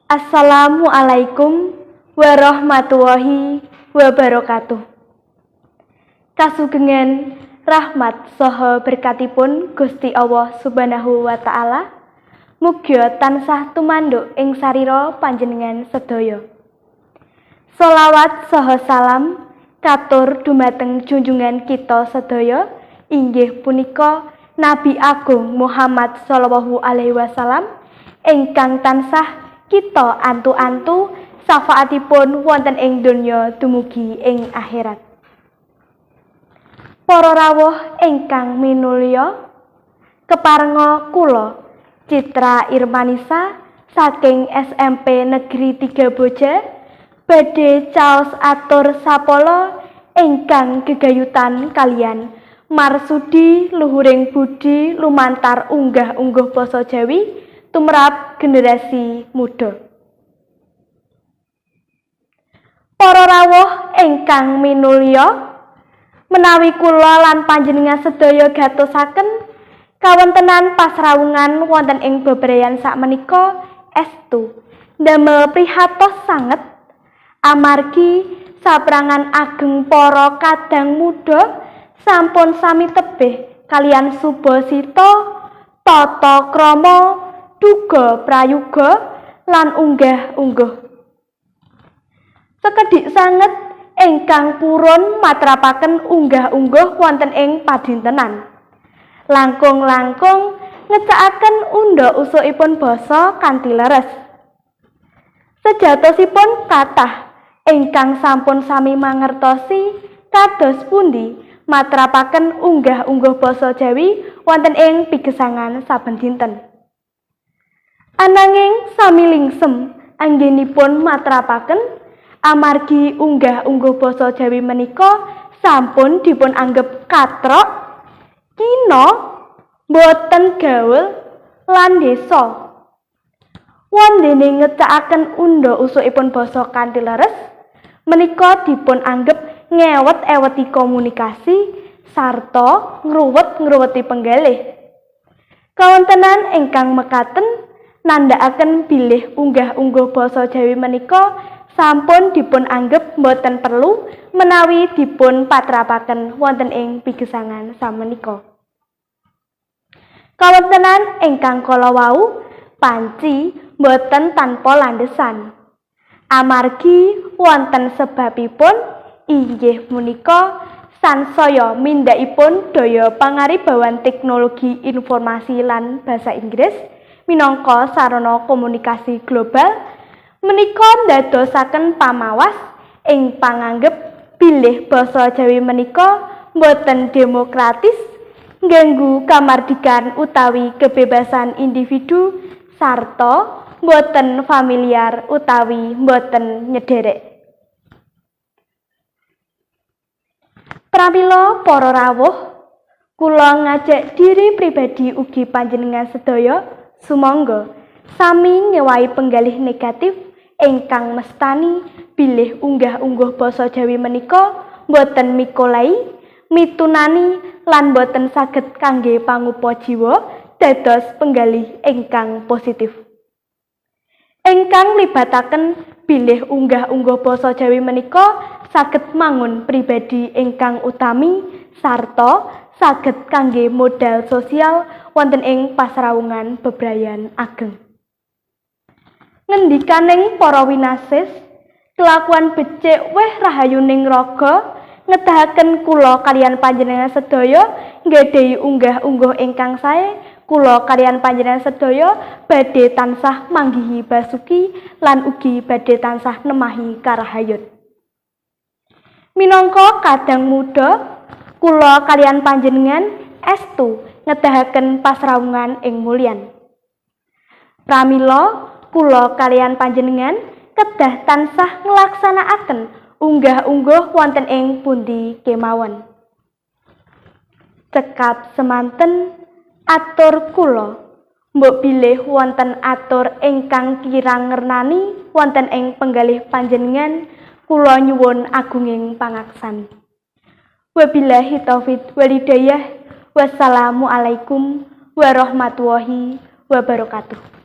Assalamualaikum warahmatullahi wabarakatuh. Kasugengan rahmat saha berkatipun Gusti Allah Subhanahu wa taala mugia tansah tumanduk ing sarira panjenengan sedaya. Sholawat saha salam katur dumateng junjungan kita sedaya inggih punika Nabi Agung Muhammad sallallahu alaihi wasallam ingkang tansah kita antu-antu syafaatipun wonten ing donya dumugi ing akhirat. Para rawuh ingkang minulya, keparenga kula Citra Irmanisa saking SMP Negeri 3 Boja badhe caos atur sapala ingkang gegayutan kalian marsudi luhuring budi lumantar unggah-ungguh basa Jawi tumrap generasi muda. Para rawuh ingkang minulya, menawi kula lan panjenengan sedaya gatosaken kawontenan pasrawungan wonten ing bebrayan sakmenika estu ndamel prihatos sanget amargi saprangan ageng para kadang muda sampun sami tebih kalian subasita tata krama duga prayoga lan unggah-ungguh. Sekedhik sanget ingkang purun matrapaken unggah-ungguh wonten ing padintenan. Langkung-langkung ngecakaken unda usukipun basa kanthi leres. Sejatosipun kathah ingkang sampun sami mangertosi kados pundi matrapaken unggah-ungguh basa Jawi wonten ing pigesangan saben dinten. Ananging sami lingsem anggenipun matrapaken amargi unggah-ungguh basa Jawi menika sampun dipun anggep katrok, kina, boten gaul lan desa. Wondene ngecakaken unda usukipun basa kanthi leres menika dipun anggep ngewet-eweti komunikasi sarta ngruwet-ngruweti penggalih. Kawontenan ingkang mekaten nandhakaken bilih unggah-ungguh basa Jawi menika sampun dipun anggep boten perlu menawi dipun patrapaken wonten ing pigesangan samenika. Kawontenan ingkang kala wau panci boten tanpa landhesan. Amargi wonten sebabipun inggih punika sansaya mindhakipun daya pangaribawan teknologi informasi lan basa Inggris minangka sarana komunikasi global menika ndadosaken pamawas ing panganggep bilih basa Jawi menika boten demokratis ngganggu kamardikan utawi kebebasan individu sarta boten familiar utawi boten nyederek. Pramila para rawuh, kula ngajak diri pribadi ugi panjenengan sedaya sumangga sami ngewahi penggalih negatif ingkang mestani bilih unggah-ungguh basa Jawi menika boten mikolai, mitunani lan boten saged kangge pangupa jiwa dados penggalih ingkang positif. Ingkang libataken bilih unggah-ungguh basa Jawi menika saged mangun pribadi ingkang utami sarta saged kangge modal sosial wonten ing pasrawungan bebrayan ageng. Ngendikaning para winasis, kelakuan becik weh rahayuning raga ngedahaken kula kaliyan panjenengan sedaya nggadhahi unggah-ungguh ingkang sae. Kula kaliyan panjenengan sedaya badhe tansah manggihi basuki lan ugi badhe tansah nemahi karahayut. Minangka kadang muda, kula kaliyan panjenengan estu ngedahaken pasrawungan ing mulyan. Pramila kula kaliyan panjenengan kedah tansah nglaksanakaken unggah-ungguh wonten ing pundi kemawon. Cekap semanten atur kula mbok bilih wonten atur ingkang kirang ngernani wonten ing penggalih panjenengan kula nyuwun agunging pangaksami. Wabillahi taufik walhidayah. Wassalamualaikum warahmatullahi wabarakatuh.